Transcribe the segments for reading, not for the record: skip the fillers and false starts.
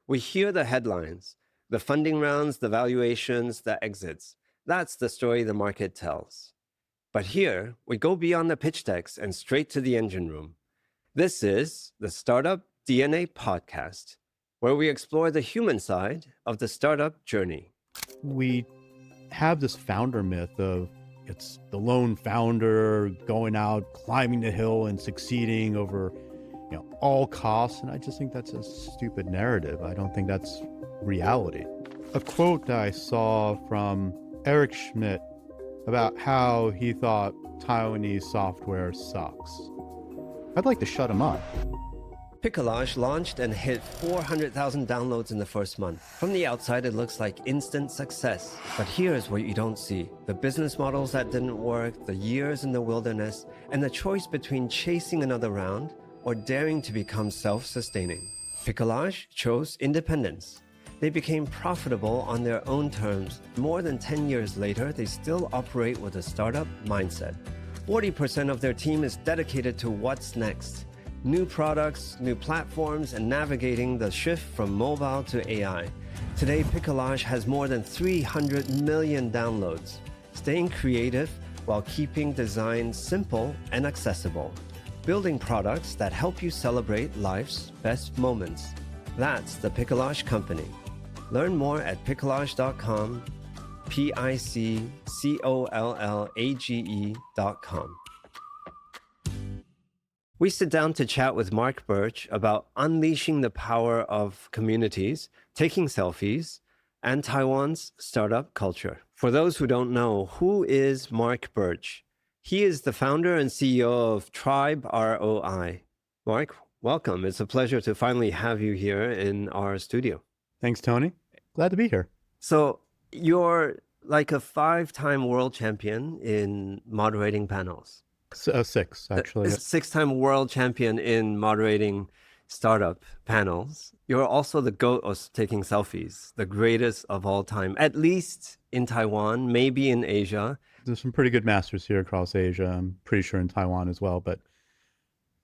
We hear the headlines, the funding rounds, the valuations, the exits. That's the story the market tells. But here, we go beyond the pitch decks and straight to the engine room. This is the Startup DNA Podcast, where we explore the human side of the startup journey. We have this founder myth of it's the lone founder going out, climbing the hill and succeeding over, all costs. And I just think that's a stupid narrative. I don't think that's reality. A quote that I saw from Eric Schmidt about how he thought Taiwanese software sucks. I'd like to shut him up. Piccolage launched and hit 400,000 downloads in the first month. From the outside, it looks like instant success. But here's what you don't see. The business models that didn't work, the years in the wilderness, and the choice between chasing another round or daring to become self-sustaining. Piccolage chose independence. They became profitable on their own terms. More than 10 years later, they still operate with a startup mindset. 40% of their team is dedicated to what's next. New products, new platforms, and navigating the shift from mobile to AI. Today, Piccolage has more than 300 million downloads, staying creative while keeping design simple and accessible, building products that help you celebrate life's best moments. That's the Piccolage Company. Learn more at piccolage.com, piccollage.com. We sit down to chat with Mark Birch about unleashing the power of communities, taking selfies, and Taiwan's startup culture. For those who don't know, who is Mark Birch? He is the founder and CEO of TribeROI. Mark, welcome. It's a pleasure to finally have you here in our studio. Thanks, Tony. Glad to be here. So you're like a 5-time world champion in moderating panels. 6, actually. 6-time world champion in moderating startup panels. You're also the GOAT of taking selfies, the greatest of all time, at least in Taiwan, maybe in Asia. There's some pretty good masters here across Asia. I'm pretty sure in Taiwan as well. But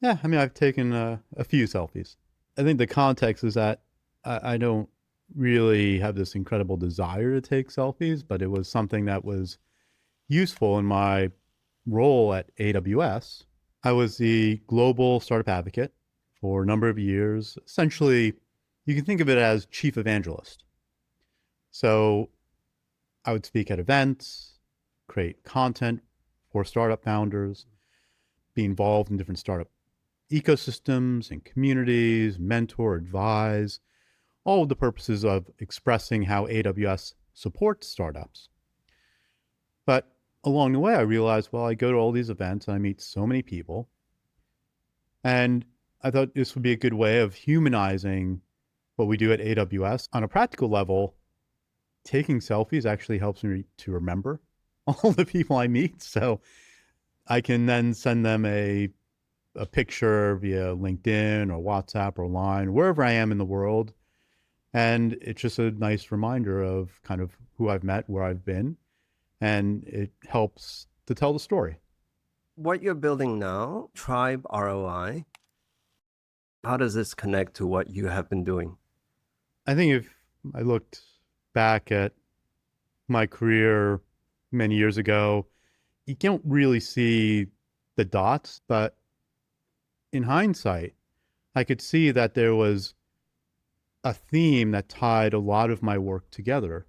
yeah, I've taken a few selfies. I think the context is that I don't really have this incredible desire to take selfies, but it was something that was useful in my role at AWS. I was the global startup advocate for a number of years. Essentially, you can think of it as chief evangelist. So I would speak at events, create content for startup founders, be involved in different startup ecosystems and communities, mentor, advise, all of the purposes of expressing how AWS supports startups. But along the way, I realized, I go to all these events and I meet so many people. And I thought this would be a good way of humanizing what we do at AWS. On a practical level, taking selfies actually helps me to remember all the people I meet. So I can then send them a picture via LinkedIn or WhatsApp or Line, wherever I am in the world. And it's just a nice reminder of kind of who I've met, where I've been. And it helps to tell the story. What you're building now, TribeROI, how does this connect to what you have been doing? I think if I looked back at my career many years ago, you can't really see the dots, but in hindsight, I could see that there was a theme that tied a lot of my work together,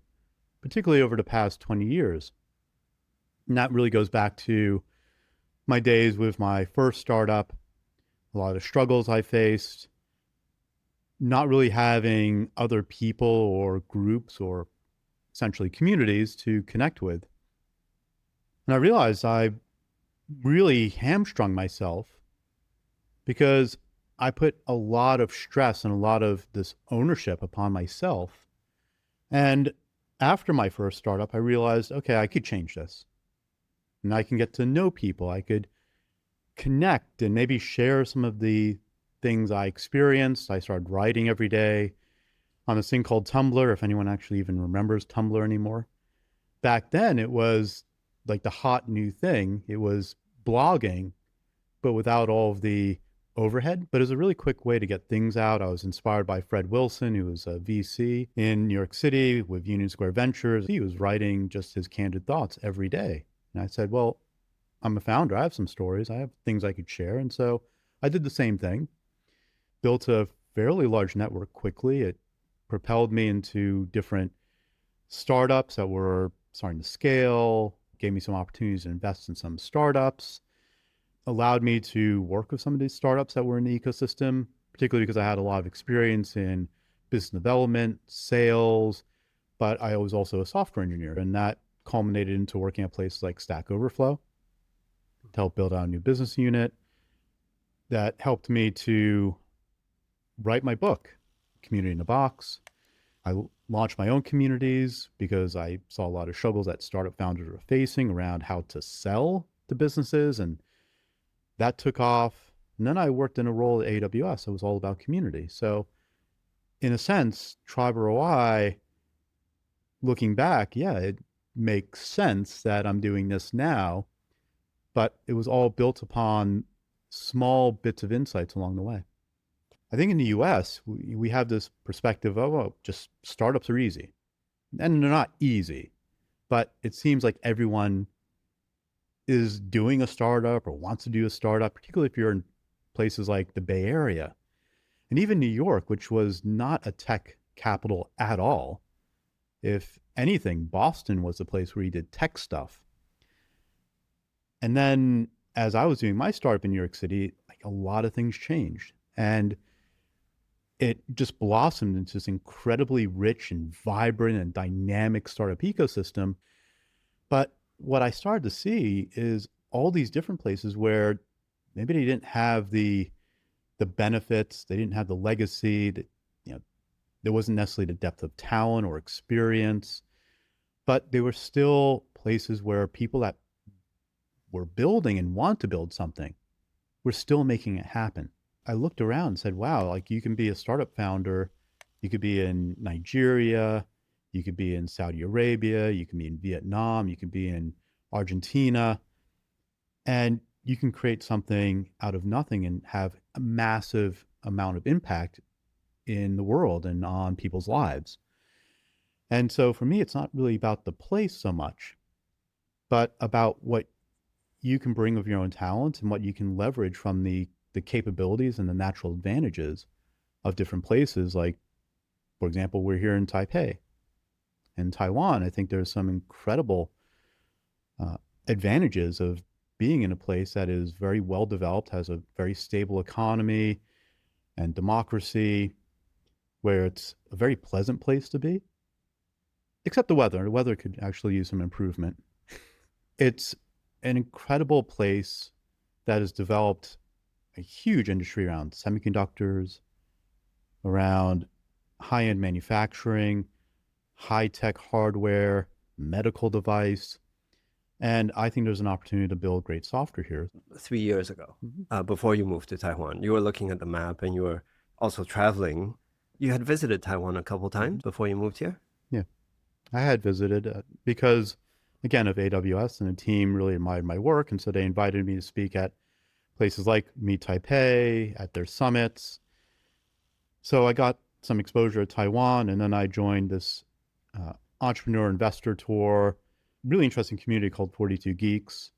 particularly over the past 20 years. And that really goes back to my days with my first startup, a lot of struggles I faced, not really having other people or groups or essentially communities to connect with. And I realized I really hamstrung myself because I put a lot of stress and a lot of this ownership upon myself. And after my first startup, I realized, okay, I could change this. And I can get to know people. I could connect and maybe share some of the things I experienced. I started writing every day on this thing called Tumblr, if anyone actually even remembers Tumblr anymore. Back then, it was like the hot new thing. It was blogging, but without all of the overhead, but it was a really quick way to get things out. I was inspired by Fred Wilson, who was a VC in New York City with Union Square Ventures. He was writing just his candid thoughts every day. And I said, well, I'm a founder. I have some stories. I have things I could share. And so I did the same thing, built a fairly large network quickly. It propelled me into different startups that were starting to scale, gave me some opportunities to invest in some startups, allowed me to work with some of these startups that were in the ecosystem, particularly because I had a lot of experience in business development, sales, but I was also a software engineer. And that culminated into working at places like Stack Overflow to help build out a new business unit. That helped me to write my book, Community in a Box. I launched my own communities because I saw a lot of struggles that startup founders were facing around how to sell to businesses, and that took off. And then I worked in a role at AWS. It was all about community. So in a sense, TribeROI, looking back, yeah, it makes sense that I'm doing this now, but it was all built upon small bits of insights along the way. I think in the US, we have this perspective of, oh, just startups are easy. And they're not easy, but it seems like everyone is doing a startup or wants to do a startup, particularly if you're in places like the Bay Area. And even New York, which was not a tech capital at all. If anything, Boston was the place where you did tech stuff. And then as I was doing my startup in New York City, like a lot of things changed. And it just blossomed into this incredibly rich and vibrant and dynamic startup ecosystem. But what I started to see is all these different places where maybe they didn't have the benefits, they didn't have the legacy, that, there wasn't necessarily the depth of talent or experience, but they were still places where people that were building and want to build something were still making it happen. I looked around and said, wow, like you can be a startup founder. You could be in Nigeria. You could be in Saudi Arabia. You can be in Vietnam. You can be in Argentina. And you can create something out of nothing and have a massive amount of impact in the world and on people's lives. And so for me, it's not really about the place so much, but about what you can bring of your own talents and what you can leverage from the capabilities and the natural advantages of different places. Like, for example, we're here in Taipei. In Taiwan, I think there's some incredible advantages of being in a place that is very well developed, has a very stable economy and democracy, where it's a very pleasant place to be, except the weather. The weather could actually use some improvement. It's an incredible place that has developed a huge industry around semiconductors, around high-end manufacturing, high-tech hardware, medical device. And I think there's an opportunity to build great software here. 3 years ago, before you moved to Taiwan, you were looking at the map and you were also traveling. You had visited Taiwan a couple times before you moved here? Yeah, I had visited because, again, of AWS, and the team really admired my work. And so they invited me to speak at places like Meet Taipei, at their summits. So I got some exposure to Taiwan, and then I joined this entrepreneur investor tour, really interesting community called 42 Geeks,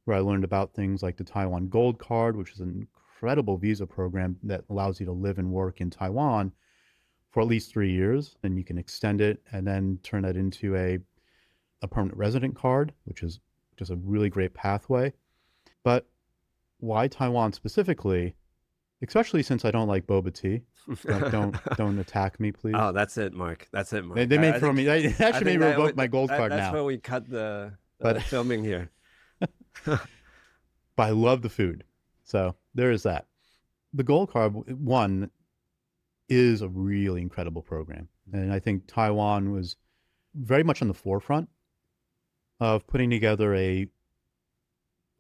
where I learned about things like the Taiwan Gold Card, which is an incredible visa program that allows you to live and work in Taiwan for at least 3 years. And you can extend it and then turn that into a permanent resident card, which is just a really great pathway. But why Taiwan specifically? Especially since I don't like boba tea. Like, don't attack me, please. Oh, that's it, Mark. That's it, Mark. They made me. They actually made me revoke my gold card now. That's where we cut the filming here. But I love the food, so there is that. The gold card, one, is a really incredible program, and I think Taiwan was very much on the forefront of putting together a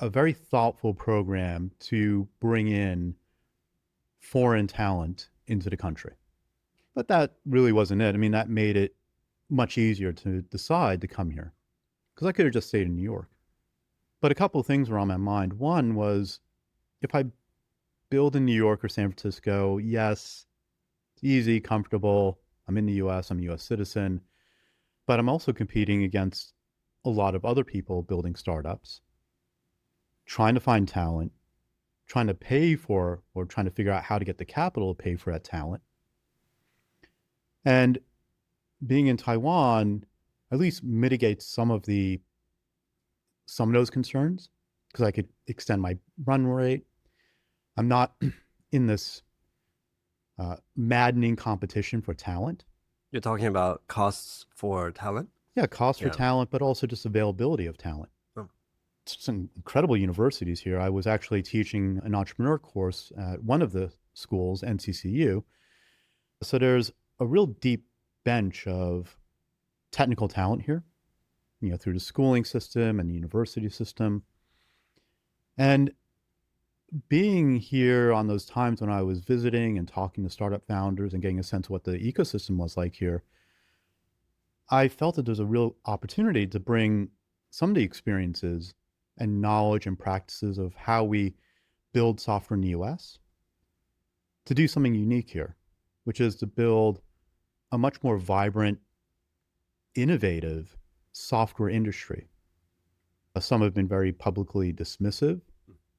very thoughtful program to bring in foreign talent into the country. But that really wasn't it. I mean, that made it much easier to decide to come here, because I could have just stayed in New York. But a couple of things were on my mind. One was, if I build in New York or San Francisco, yes, it's easy, comfortable. I'm in the US, I'm a US citizen, but I'm also competing against a lot of other people building startups, trying to find talent, trying to pay for or trying to figure out how to get the capital to pay for that talent. And being in Taiwan at least mitigates some of those concerns because I could extend my run rate. I'm not in this maddening competition for talent. You're talking about costs for talent? Yeah, cost for Yeah. talent, but also just availability of talent. Oh. Some incredible universities here. I was actually teaching an entrepreneur course at one of the schools, NCCU. So there's a real deep bench of technical talent here, through the schooling system and the university system. And being here on those times when I was visiting and talking to startup founders and getting a sense of what the ecosystem was like here, I felt that there's a real opportunity to bring some of the experiences and knowledge and practices of how we build software in the US to do something unique here, which is to build a much more vibrant, innovative software industry. Some have been very publicly dismissive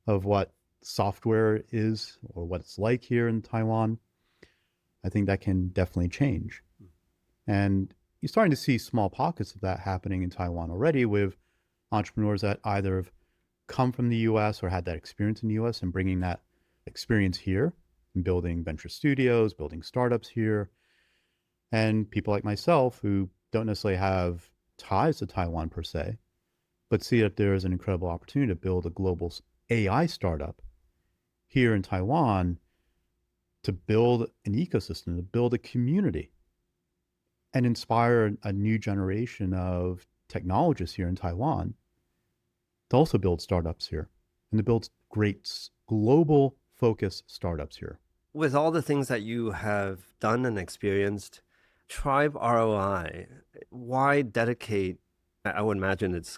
of what software is or what it's like here in Taiwan. I think that can definitely change. And you're starting to see small pockets of that happening in Taiwan already with entrepreneurs that either have come from the US or had that experience in the US and bringing that experience here and building venture studios, building startups here. And people like myself who don't necessarily have ties to Taiwan per se, but see that there is an incredible opportunity to build a global AI startup here in Taiwan, to build an ecosystem, to build a community, and inspire a new generation of technologists here in Taiwan to also build startups here and to build great global focused startups here. With all the things that you have done and experienced, TribeROI, why dedicate, I would imagine it's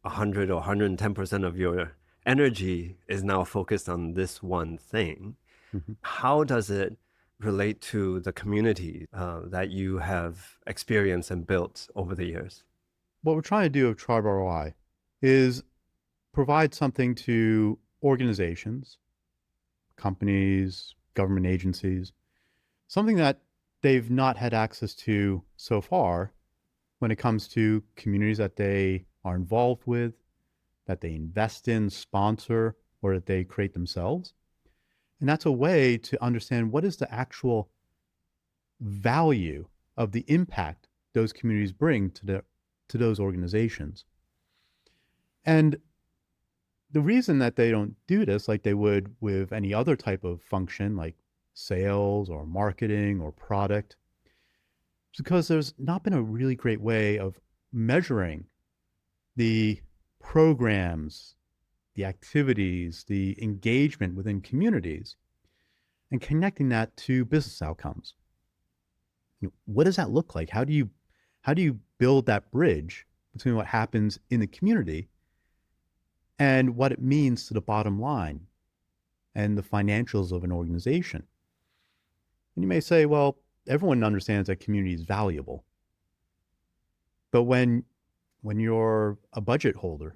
100 or 110% of your energy is now focused on this one thing. Mm-hmm. How does it relate to the community that you have experienced and built over the years? What we're trying to do with TribeROI is provide something to organizations, companies, government agencies, something that they've not had access to so far when it comes to communities that they are involved with, that they invest in, sponsor, or that they create themselves. And that's a way to understand what is the actual value of the impact those communities bring to those organizations. And the reason that they don't do this like they would with any other type of function like sales or marketing or product is because there's not been a really great way of measuring the programs, the activities, the engagement within communities, and connecting that to business outcomes. What does that look like? How do you build that bridge between what happens in the community and what it means to the bottom line and the financials of an organization? And you may say, well, everyone understands that community is valuable. But when you're a budget holder,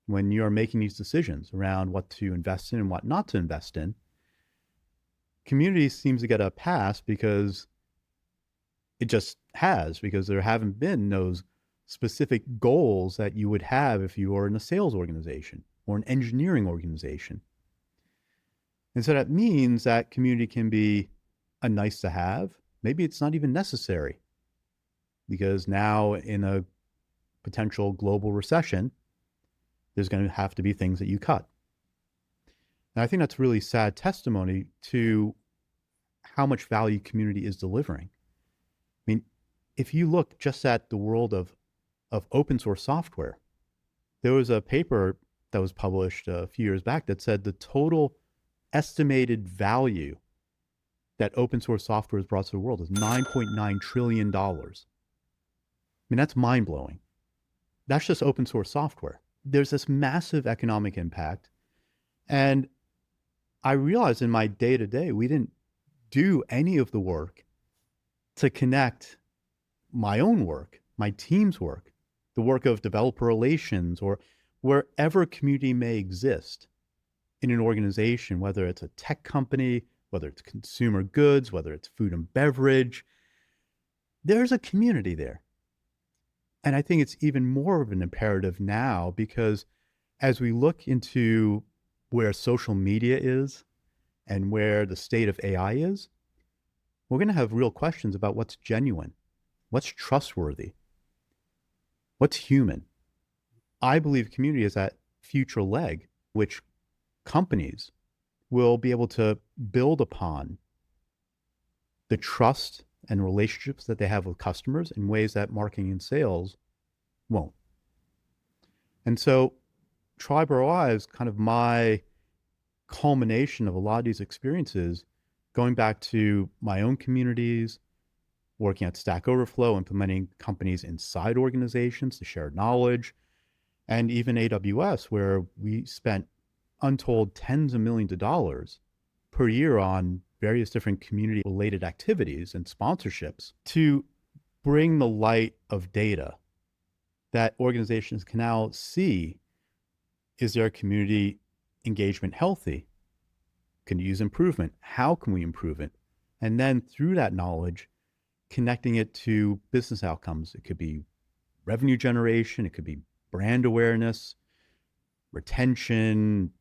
when you're making these decisions around what to invest in and what not to invest in, community seems to get a pass because it just has, because there haven't been those specific goals that you would have if you were in a sales organization or an engineering organization. And so that means that community can be a nice to have. Maybe it's not even necessary because now in a potential global recession, there's going to have to be things that you cut. And I think that's really sad testimony to how much value community is delivering. I mean, if you look just at the world of open source software, there was a paper that was published a few years back that said the total estimated value that open source software has brought to the world is $9.9 trillion. I mean, that's mind blowing. That's just open source software. There's this massive economic impact. And I realized in my day to day, we didn't do any of the work to connect my own work, my team's work, the work of developer relations, or wherever community may exist in an organization, whether it's a tech company, whether it's consumer goods, whether it's food and beverage, there's a community there. And I think it's even more of an imperative now because as we look into where social media is and where the state of AI is, we're going to have real questions about what's genuine, what's trustworthy, what's human. I believe community is that future leg, which companies will be able to build upon the trust and relationships that they have with customers in ways that marketing and sales won't. And so TribeROI is kind of my culmination of a lot of these experiences, going back to my own communities, working at Stack Overflow, implementing companies inside organizations to share knowledge, and even AWS, where we spent untold tens of millions of dollars per year on various different community related activities and sponsorships to bring the light of data that organizations can now see. Is their community engagement healthy? Can you use improvement? How can we improve it? And then through that knowledge, connecting it to business outcomes. It could be revenue generation, it could be brand awareness, retention,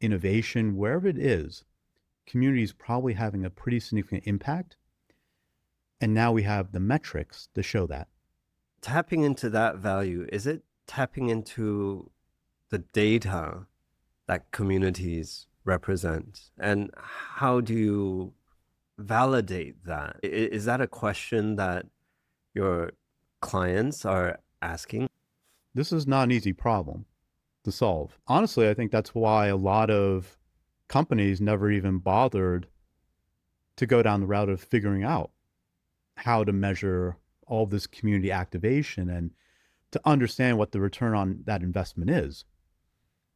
innovation, wherever it is, community is probably having a pretty significant impact. And now we have the metrics to show that. Tapping into that value, is it tapping into the data that communities represent? And how do you validate that? Is that a question that your clients are asking? This is not an easy problem to solve. Honestly, I think that's why a lot of companies never even bothered to go down the route of figuring out how to measure all this community activation and to understand what the return on that investment is.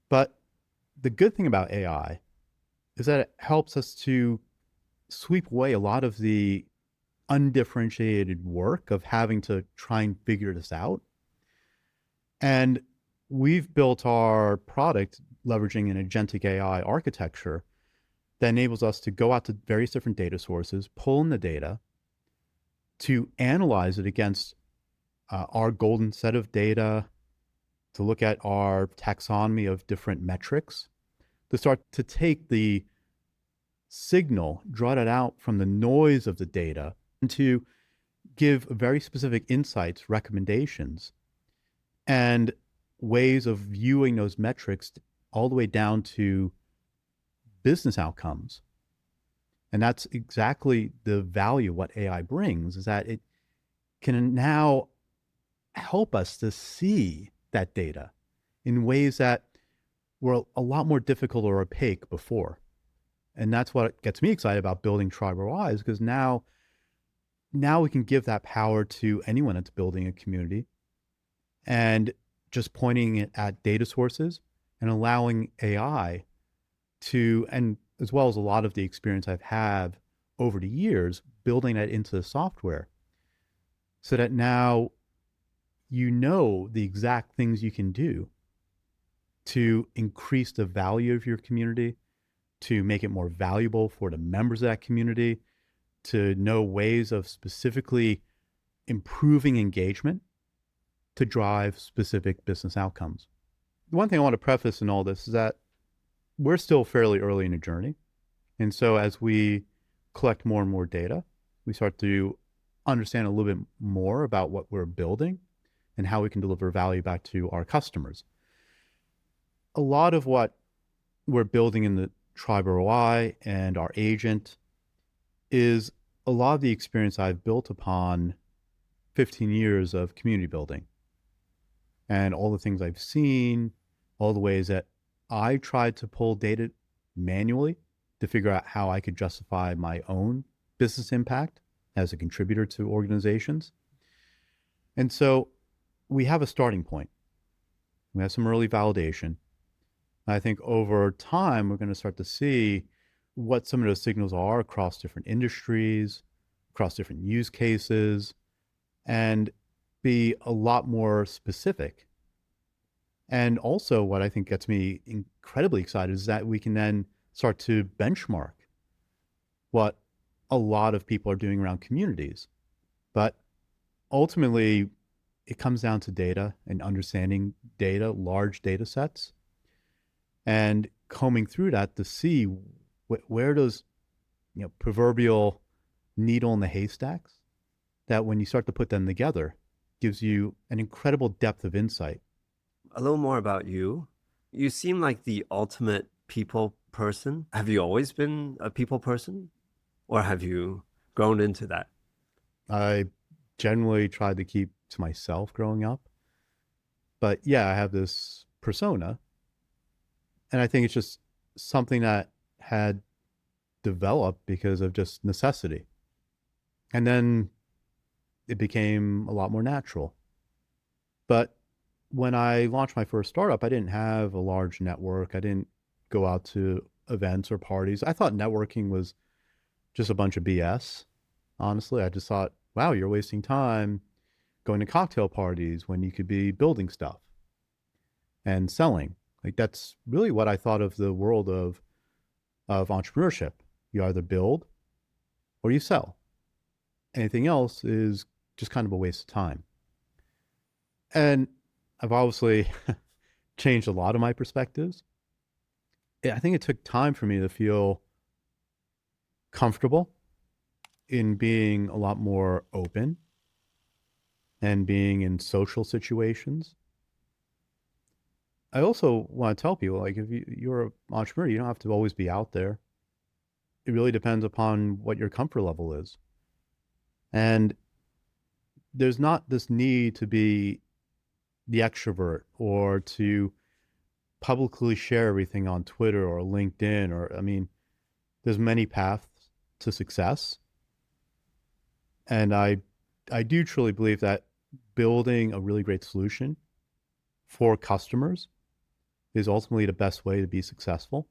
But the good thing about AI is that it helps us to sweep away a lot of the undifferentiated work of having to try and figure this out. And we've built our product leveraging an agentic AI architecture that enables us to go out to various different data sources, pull in the data, to analyze it against our golden set of data, to look at our taxonomy of different metrics, to start to take the signal, draw it out from the noise of the data, and to give very specific insights, recommendations, and ways of viewing those metrics all the way down to business outcomes. And that's exactly the value of what AI brings, is that it can now help us to see that data in ways that were a lot more difficult or opaque before. And that's what gets me excited about building TribeROI, is because now we can give that power to anyone that's building a community and just pointing it at data sources and allowing AI to, and as well as a lot of the experience I've had over the years, building that into the software so that now you know the exact things you can do to increase the value of your community, to make it more valuable for the members of that community, to know ways of specifically improving engagement to drive specific business outcomes. The one thing I want to preface in all this is that we're still fairly early in the journey. And so as we collect more and more data, we start to understand a little bit more about what we're building and how we can deliver value back to our customers. A lot of what we're building in the TribeROI and our agent is a lot of the experience I've built upon 15 years of community building and all the things I've seen, all the ways that I tried to pull data manually to figure out how I could justify my own business impact as a contributor to organizations. And so we have a starting point. We have some early validation. I think over time, we're going to start to see what some of those signals are across different industries, across different use cases, and be a lot more specific. And also, what I think gets me incredibly excited is that we can then start to benchmark what a lot of people are doing around communities. But ultimately, it comes down to data and understanding data, large data sets, and combing through that to see where those, proverbial needle in the haystacks, that when you start to put them together, gives you an incredible depth of insight. A little more about you. You seem like the ultimate people person. Have you always been a people person, or have you grown into that? I generally tried to keep to myself growing up. But yeah, I have this persona. And I think it's just something that had developed because of just necessity. And then it became a lot more natural. But when I launched my first startup, I didn't have a large network. I didn't go out to events or parties. I thought networking was just a bunch of BS. Honestly, I just thought, wow, you're wasting time going to cocktail parties when you could be building stuff and selling. Like, that's really what I thought of the world of entrepreneurship. You either build or you sell. Anything else is just kind of a waste of time. And I've obviously changed a lot of my perspectives. I think it took time for me to feel comfortable in being a lot more open and being in social situations. I also want to tell people, like, if you're an entrepreneur, you don't have to always be out there. It really depends upon what your comfort level is. And there's not this need to be the extrovert or to publicly share everything on Twitter or LinkedIn, or, I mean, there's many paths to success. And I do truly believe that building a really great solution for customers is ultimately the best way to be successful.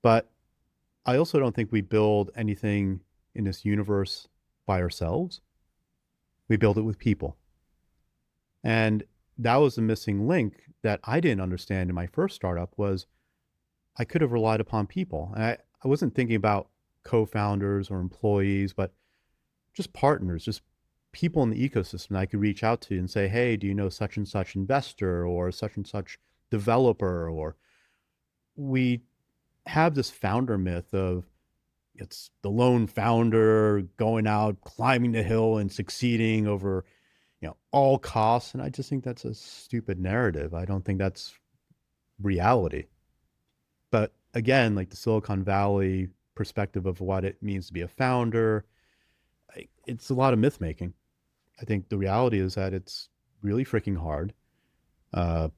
But I also don't think we build anything in this universe by ourselves. We build it with people. And that was the missing link that I didn't understand in my first startup, was I could have relied upon people. And I wasn't thinking about co-founders or employees, but just partners, just people in the ecosystem that I could reach out to and say, hey, do you know such and such investor or such and such developer? Or we have this founder myth of it's the lone founder going out, climbing the hill and succeeding over, all costs. And I just think that's a stupid narrative. I don't think that's reality. But again, like the Silicon Valley perspective of what it means to be a founder, it's a lot of myth making. I think the reality is that it's really freaking hard. A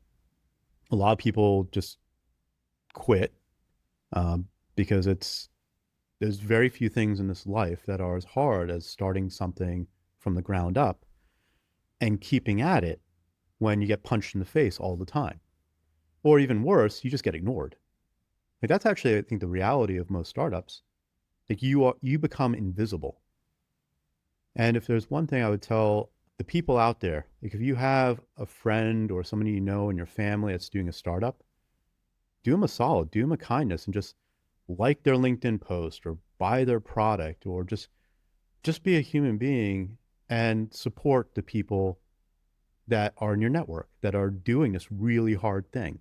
lot of people just quit because there's very few things in this life that are as hard as starting something from the ground up and keeping at it when you get punched in the face all the time. Or even worse, you just get ignored. Like, that's actually, I think, the reality of most startups. Like, you become invisible. And if there's one thing I would tell the people out there, like, if you have a friend or somebody you know in your family that's doing a startup, do them a solid, do them a kindness, and just like their LinkedIn post or buy their product, or just be a human being and support the people that are in your network that are doing this really hard thing.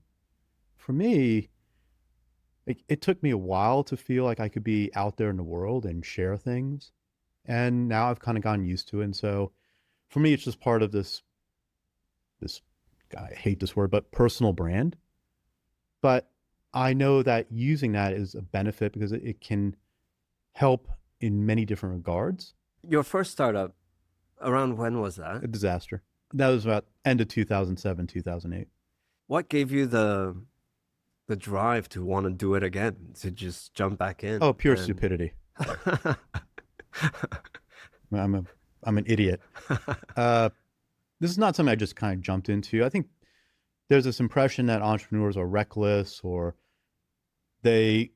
For me, it took me a while to feel like I could be out there in the world and share things. And now I've kind of gotten used to it. And so for me, it's just part of this, I hate this word, but personal brand. But I know that using that is a benefit because it can help in many different regards. Your first startup, around when was A that? disaster. That was about end of 2007, 2008. What gave you the drive to want to do it again, to just jump back in? Oh, pure stupidity. I'm an idiot. This is not something I just kind of jumped into. I think there's this impression that entrepreneurs are reckless, or they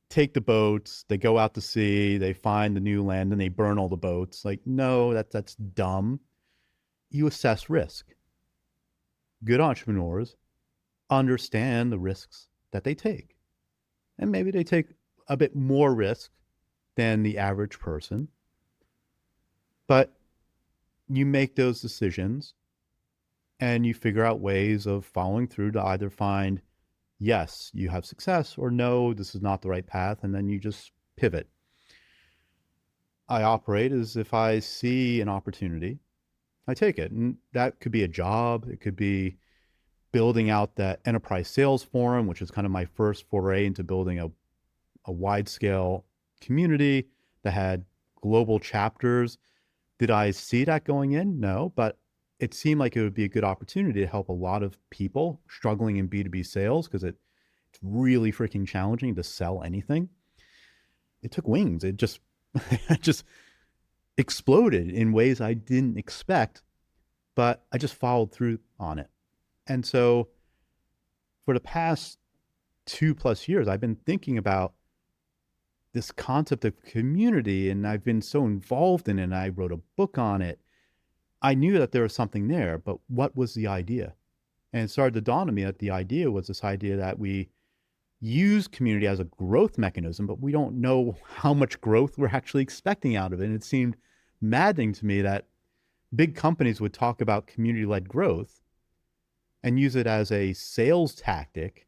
take the boats, they go out to sea, they find the new land, and they burn all the boats. Like, no, that's dumb. You assess risk. Good entrepreneurs understand the risks that they take. And maybe they take a bit more risk than the average person. But you make those decisions and you figure out ways of following through to either find, yes, you have success, or no, this is not the right path. And then you just pivot. I operate as if I see an opportunity, I take it. And that could be a job. It could be building out that enterprise sales forum, which is kind of my first foray into building a wide scale community that had global chapters. Did I see that going in? No, but it seemed like it would be a good opportunity to help a lot of people struggling in B2B sales, because it's really freaking challenging to sell anything. It took wings. It just, it just exploded in ways I didn't expect, but I just followed through on it. And so for the past 2+ years, I've been thinking about this concept of community, and I've been so involved in it, and I wrote a book on it. I knew that there was something there, but what was the idea? And it started to dawn on me that the idea was this idea that we use community as a growth mechanism, but we don't know how much growth we're actually expecting out of it. And it seemed maddening to me that big companies would talk about community-led growth and use it as a sales tactic.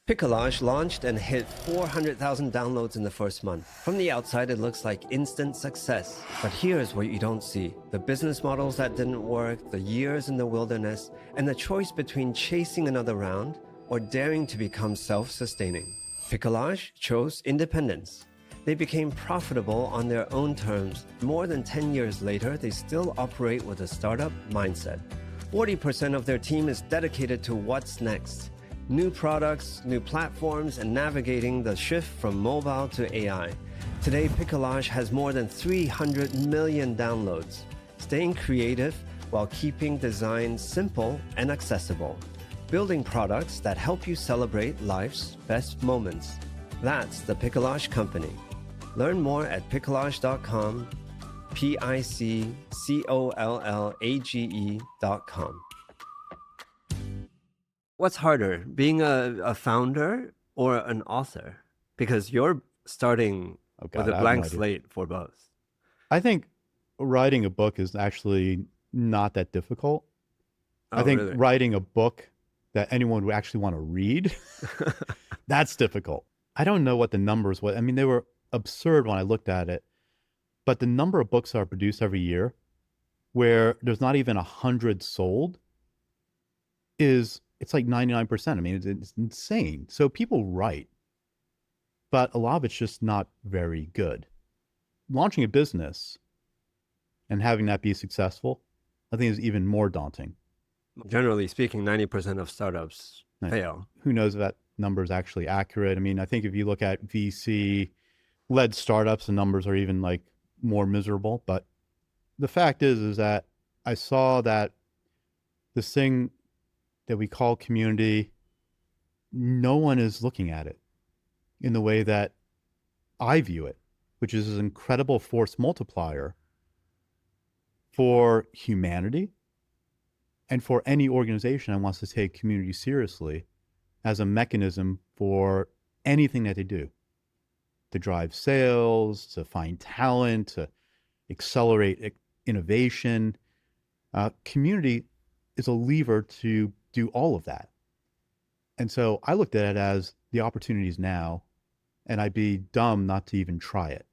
Piccolage launched and hit 400,000 downloads in the first month. From the outside, it looks like instant success. But here's what you don't see: the business models that didn't work, the years in the wilderness, and the choice between chasing another round or daring to become self-sustaining. Piccolage chose independence. They became profitable on their own terms. More than 10 years later, they still operate with a startup mindset. 40% of their team is dedicated to what's next: new products, new platforms, and navigating the shift from mobile to AI. Today, Piccolage has more than 300 million downloads, staying creative while keeping design simple and accessible, building products that help you celebrate life's best moments. That's the Piccolage Company. Learn more at piccolage.com, PICCOLLAGE.com. What's harder, being a founder or an author? Because you're starting with a blank slate for both. I think writing a book is actually not that difficult. I think really? Writing a book that anyone would actually want to read, that's difficult. I don't know what the numbers were. I mean, they were absurd when I looked at it, but the number of books that are produced every year where there's not even 100 sold it's like 99%. I mean, it's insane. So people write, but a lot of it's just not very good. Launching a business and having that be successful, I think, is even more daunting. Generally speaking, 90% of startups fail. Who knows if that number is actually accurate? I mean, I think if you look at VC-led startups, the numbers are even like more miserable. But the fact is that I saw that this thing that we call community, no one is looking at it in the way that I view it, which is an incredible force multiplier for humanity and for any organization that wants to take community seriously as a mechanism for anything that they do, to drive sales, to find talent, to accelerate innovation. Community is a lever to do all of that. And so I looked at it as the opportunities now, and I'd be dumb not to even try it.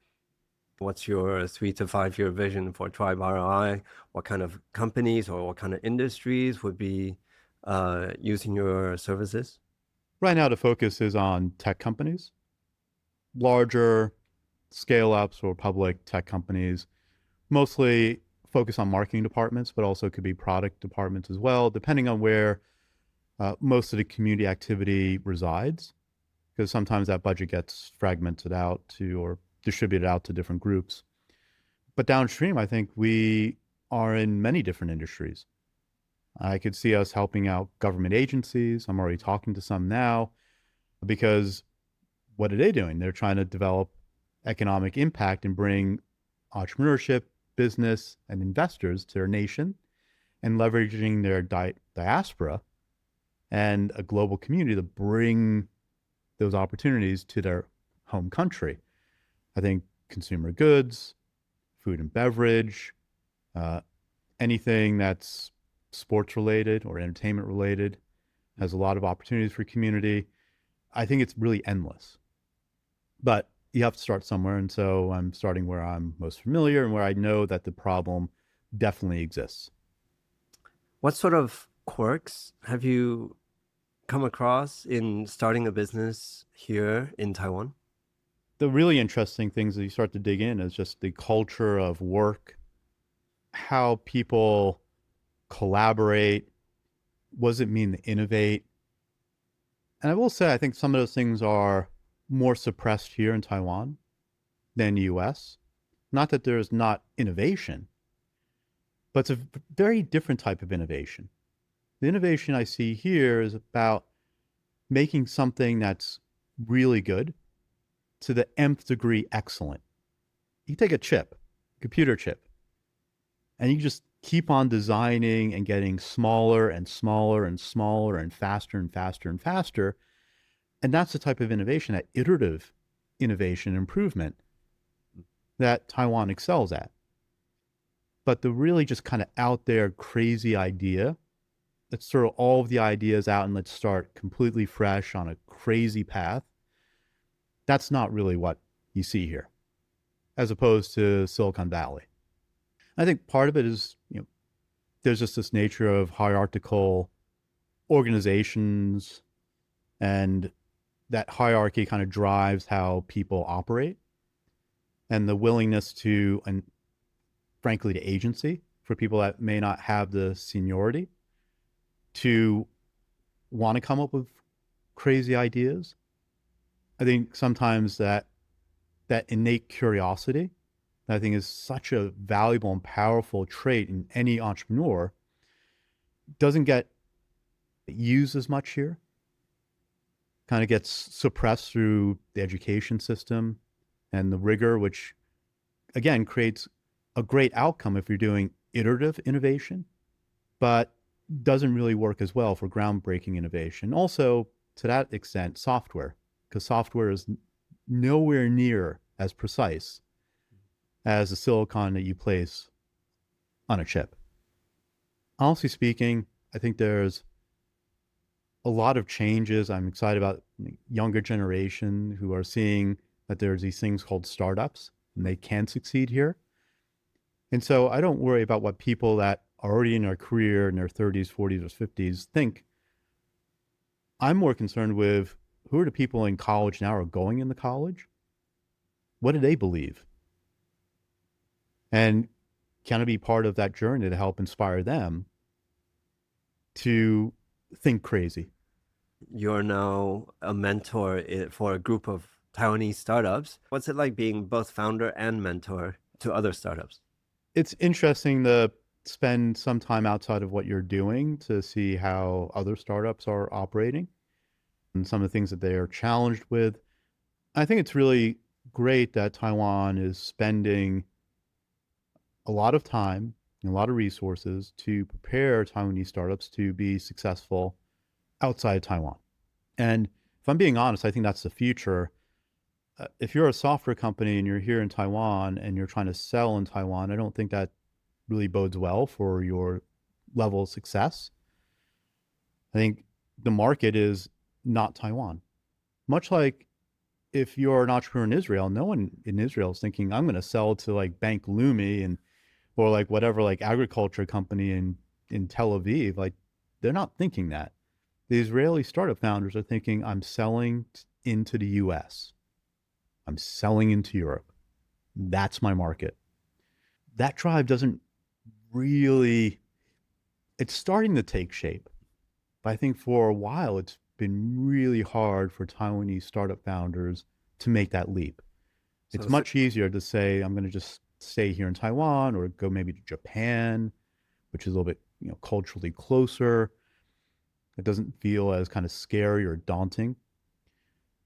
What's your 3 to 5 year vision for TribeROI? What kind of companies or what kind of industries would be using your services? Right now, the focus is on tech companies, larger scale-ups or public tech companies, mostly focus on marketing departments, but also could be product departments as well, depending on where most of the community activity resides, because sometimes that budget gets fragmented out to or distributed out to different groups. But downstream, I think we are in many different industries. I could see us helping out government agencies. I'm already talking to some now because what are they doing? They're trying to develop economic impact and bring entrepreneurship, business, and investors to their nation and leveraging their diaspora and a global community to bring those opportunities to their home country. I think consumer goods, food and beverage, anything that's sports related or entertainment related has a lot of opportunities for community. I think it's really endless. But you have to start somewhere. And so I'm starting where I'm most familiar and where I know that the problem definitely exists. What sort of quirks have you come across in starting a business here in Taiwan? The really interesting things that you start to dig in is just the culture of work, how people collaborate, what does it mean to innovate? And I will say, I think some of those things are more suppressed here in Taiwan than the US. Not that there's not innovation, but it's a very different type of innovation. The innovation I see here is about making something that's really good to the nth degree excellent. You take a chip, computer chip, and you just keep on designing and getting smaller and smaller and smaller and faster and faster and faster. And that's the type of innovation, that iterative innovation improvement that Taiwan excels at. But the really just kind of out there crazy idea, let's throw all of the ideas out and let's start completely fresh on a crazy path. That's not really what you see here, as opposed to Silicon Valley. I think part of it is, there's just this nature of hierarchical organizations, and that hierarchy kind of drives how people operate, and the willingness to, and frankly, to agency for people that may not have the seniority to want to come up with crazy ideas. I think sometimes that innate curiosity, I think, is such a valuable and powerful trait in any entrepreneur, doesn't get used as much here. Kind of gets suppressed through the education system and the rigor, which again creates a great outcome if you're doing iterative innovation, but doesn't really work as well for groundbreaking innovation. Also, to that extent, software, because software is nowhere near as precise as the silicon that you place on a chip. Honestly speaking, I think there's a lot of changes. I'm excited about the younger generation who are seeing that there's these things called startups and they can succeed here. And so I don't worry about what people that are already in their career in their 30s, 40s, or 50s think. I'm more concerned with who are the people in college now or going into college? What do they believe? And can I be part of that journey to help inspire them to think crazy? You're now a mentor for a group of Taiwanese startups. What's it like being both founder and mentor to other startups? It's interesting to spend some time outside of what you're doing to see how other startups are operating and some of the things that they are challenged with. I think it's really great that Taiwan is spending a lot of time and a lot of resources to prepare Taiwanese startups to be successful outside Taiwan. And if I'm being honest, I think that's the future. If you're a software company and you're here in Taiwan and you're trying to sell in Taiwan, I don't think that really bodes well for your level of success. I think the market is not Taiwan. Much like if you're an entrepreneur in Israel, no one in Israel is thinking, I'm going to sell to like Bank Leumi and or like whatever like agriculture company in Tel Aviv. Like they're not thinking that. The Israeli startup founders are thinking, I'm selling into the US. I'm selling into Europe. That's my market. That drive doesn't really, it's starting to take shape. But I think for a while, it's been really hard for Taiwanese startup founders to make that leap. It's much easier to say, I'm going to just stay here in Taiwan or go maybe to Japan which is a little bit, culturally closer. It doesn't feel as kind of scary or daunting.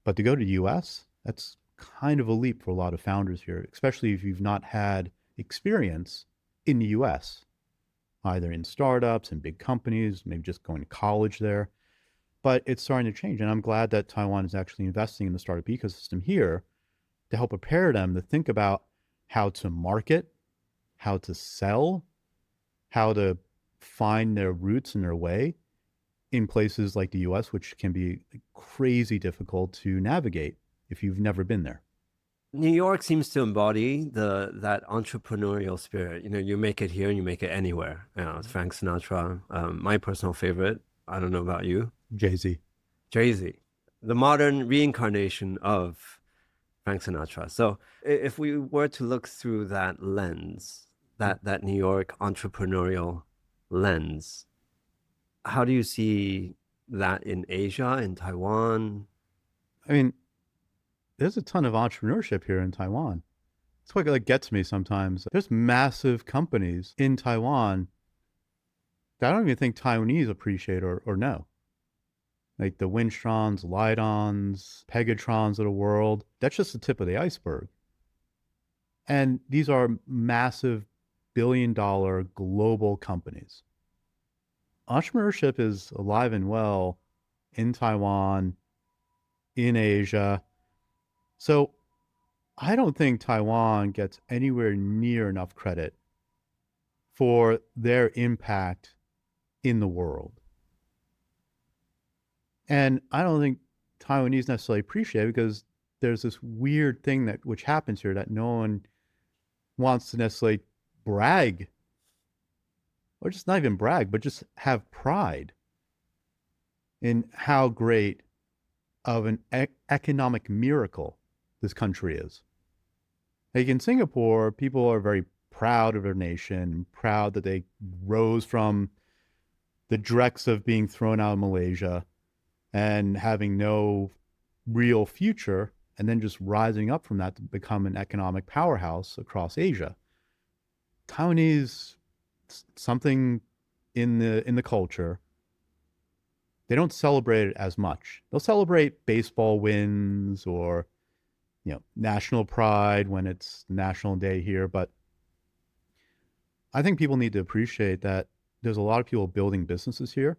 But to go to the US, that's kind of a leap for a lot of founders here, especially if you've not had experience in the US, either in startups and big companies, maybe just going to college there. But it's starting to change. And I'm glad that Taiwan is actually investing in the startup ecosystem here to help prepare them to think about how to market, how to sell, how to find their roots and their way in places like the US, which can be crazy difficult to navigate if you've never been there. New York seems to embody that entrepreneurial spirit. You make it here and you make it anywhere. It's Frank Sinatra, my personal favorite. I don't know about you. Jay-Z. Jay-Z, the modern reincarnation of Frank Sinatra. So if we were to look through that lens, that New York entrepreneurial lens, how do you see that in Asia, in Taiwan? I mean, there's a ton of entrepreneurship here in Taiwan. That's what gets me sometimes. There's massive companies in Taiwan that I don't even think Taiwanese appreciate or know. Like the Winstrons, Lydons, Pegatrons of the world. That's just the tip of the iceberg. And these are massive billion-dollar global companies. Entrepreneurship is alive and well in Taiwan, in Asia. So I don't think Taiwan gets anywhere near enough credit for their impact in the world. And I don't think Taiwanese necessarily appreciate it because there's this weird thing which happens here that no one wants to necessarily brag, or just not even brag, but just have pride in how great of an economic miracle this country is. Like in Singapore, people are very proud of their nation, proud that they rose from the dregs of being thrown out of Malaysia and having no real future, and then just rising up from that to become an economic powerhouse across Asia. Taiwanese, something in the culture, they don't celebrate it as much. They'll celebrate baseball wins or national pride when it's National Day here, but I think people need to appreciate that there's a lot of people building businesses here,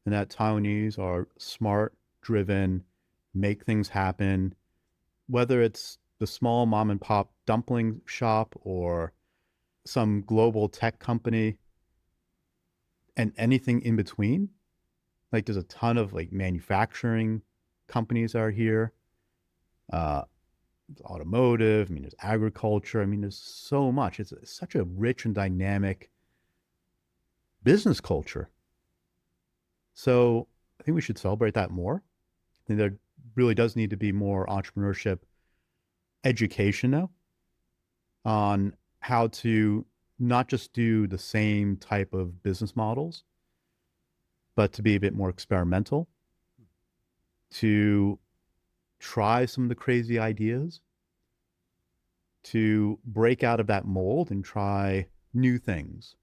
and that Taiwanese are smart, driven, make things happen, whether it's the small mom and pop dumpling shop or some global tech company and anything in between. Like there's a ton of manufacturing companies are here, automotive, there's agriculture, there's so much. It's such a rich and dynamic business culture. So I think we should celebrate that more. I think there really does need to be more entrepreneurship education now on how to not just do the same type of business models, but to be a bit more experimental, to try some of the crazy ideas, to break out of that mold and try new things.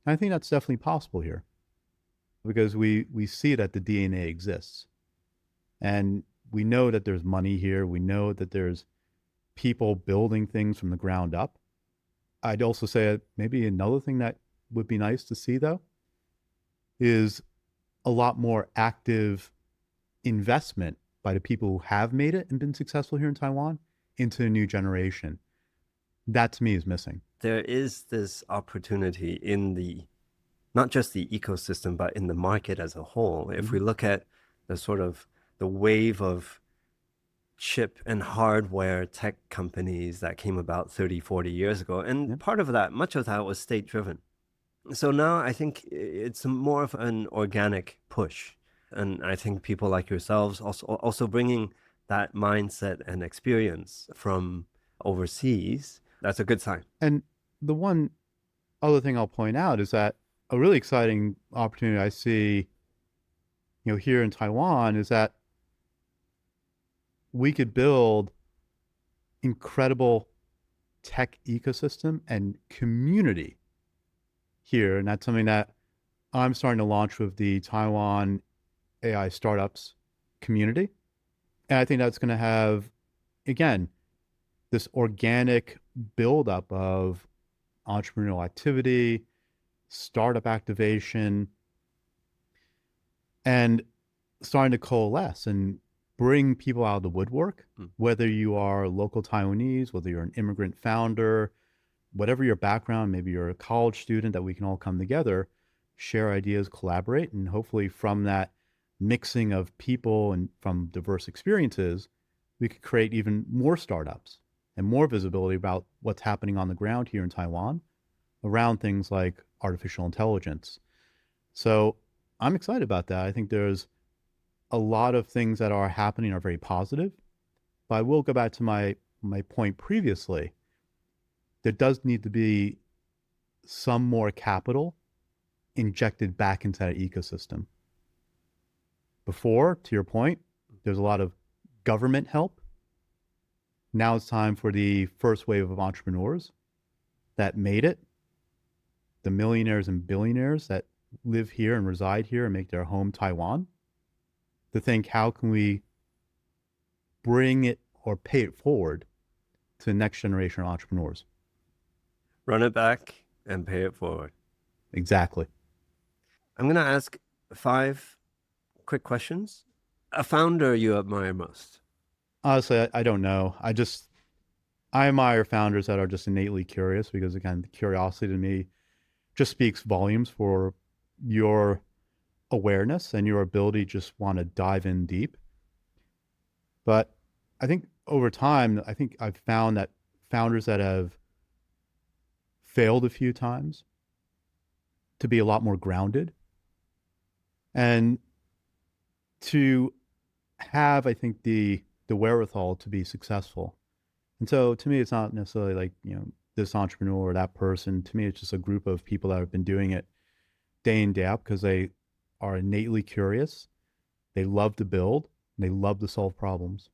And I think that's definitely possible here because we see that the DNA exists. And we know that there's money here. We know that there's people building things from the ground up. I'd also say maybe another thing that would be nice to see, though, is a lot more active investment by the people who have made it and been successful here in Taiwan into a new generation. That to me is missing. There is this opportunity in not just the ecosystem, but in the market as a whole. If we look at the wave of chip and hardware tech companies that came about 30, 40 years ago, and much of that was state-driven. So now I think it's more of an organic push. And I think people like yourselves also bringing that mindset and experience from overseas, that's a good sign. And the one other thing I'll point out is that a really exciting opportunity I see, here in Taiwan is that we could build incredible tech ecosystem and community here. And that's something that I'm starting to launch with the Taiwan AI startups community. And I think that's going to have, again, this organic buildup of entrepreneurial activity, startup activation, and starting to coalesce and bring people out of the woodwork, whether you are local Taiwanese, whether you're an immigrant founder, whatever your background, maybe you're a college student, that we can all come together, share ideas, collaborate, and hopefully from that mixing of people and from diverse experiences, we could create even more startups and more visibility about what's happening on the ground here in Taiwan around things like artificial intelligence. So I'm excited about that. I think there's a lot of things that are happening are very positive, but I will go back to my point previously. There does need to be some more capital injected back into that ecosystem. Before, to your point, there's a lot of government help. Now it's time for the first wave of entrepreneurs that made it, the millionaires and billionaires that live here and reside here and make their home Taiwan, to think, how can we bring it or pay it forward to the next generation of entrepreneurs? Run it back and pay it forward. Exactly. I'm going to ask 5 quick questions. A founder you admire most? Honestly, I don't know. I admire founders that are just innately curious, because again, the curiosity to me just speaks volumes for your awareness and your ability to just want to dive in deep. But I think over time, I think I've found that founders that have failed a few times to be a lot more grounded and to have, I think, the wherewithal to be successful. And so to me, it's not necessarily like, this entrepreneur or that person. To me, it's just a group of people that have been doing it day in, day out, because they are innately curious. They love to build, and they love to solve problems.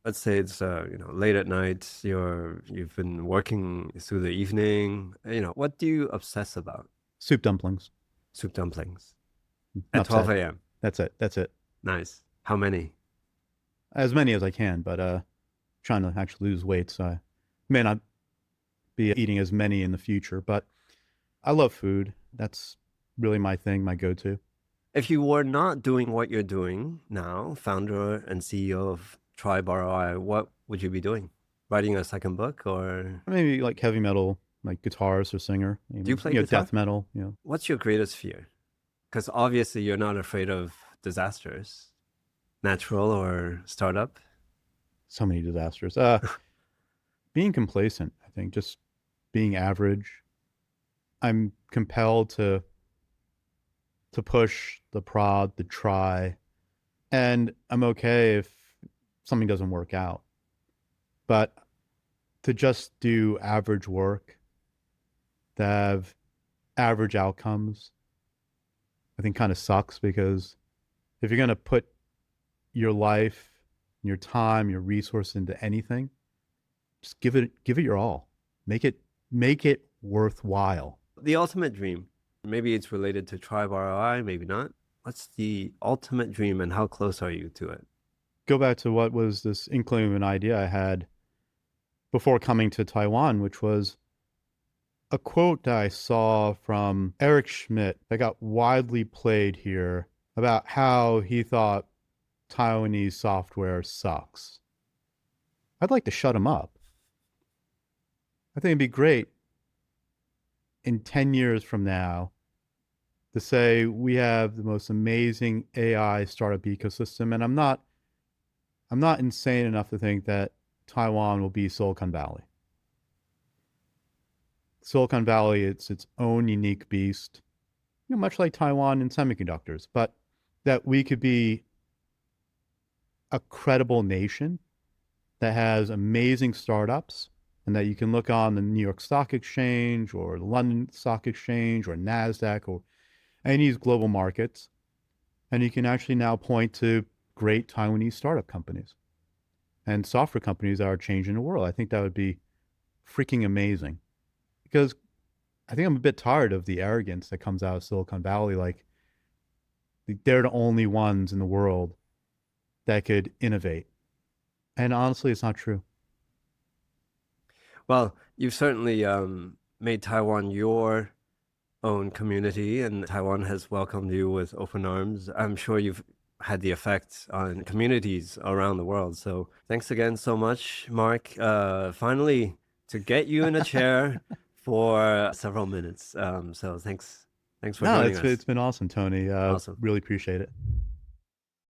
Let's say it's late at night, you've been working through the evening. What do you obsess about? Soup dumplings. Soup dumplings. Enough At 12 said. a.m. That's it. Nice. How many? As many as I can, but trying to actually lose weight, so I may not be eating as many in the future. But I love food. That's really my thing, my go-to. If you were not doing what you're doing now, founder and CEO of TribeROI, what would you be doing? Writing a second book, or Maybe like heavy metal, like guitarist or singer. Do you play guitar? Death metal, What's your greatest fear? Because obviously you're not afraid of disasters, natural or startup. So many disasters. Being complacent, I think, just being average. I'm compelled to push, the prod, the try, and I'm okay if something doesn't work out. But to just do average work, to have average outcomes, I think kind of sucks, because if you're going to put your life, your time, your resource into anything, just give it your all. Make it worthwhile. The ultimate dream. Maybe it's related to TribeROI, maybe not. What's the ultimate dream, and how close are you to it? Go back to what was this inkling of an idea I had before coming to Taiwan, which was a quote that I saw from Eric Schmidt that got widely played here about how he thought Taiwanese software sucks. I'd like to shut him up. I think it'd be great in 10 years from now to say we have the most amazing AI startup ecosystem. And I'm not insane enough to think that Taiwan will be Silicon Valley. Silicon Valley, it's its own unique beast, much like Taiwan in semiconductors, but that we could be a credible nation that has amazing startups, and that you can look on the New York Stock Exchange or the London Stock Exchange or NASDAQ or any of these global markets, and you can actually now point to great Taiwanese startup companies and software companies that are changing the world. I think that would be freaking amazing, because I think I'm a bit tired of the arrogance that comes out of Silicon Valley. Like they're the only ones in the world that could innovate. And honestly, it's not true. Well, you've certainly made Taiwan your own community, and Taiwan has welcomed you with open arms. I'm sure you've had the effect on communities around the world. So thanks again so much, Mark. Finally, to get you in a chair for several minutes. So thanks for No, joining us. it's been awesome, Tony. Awesome. Really appreciate it.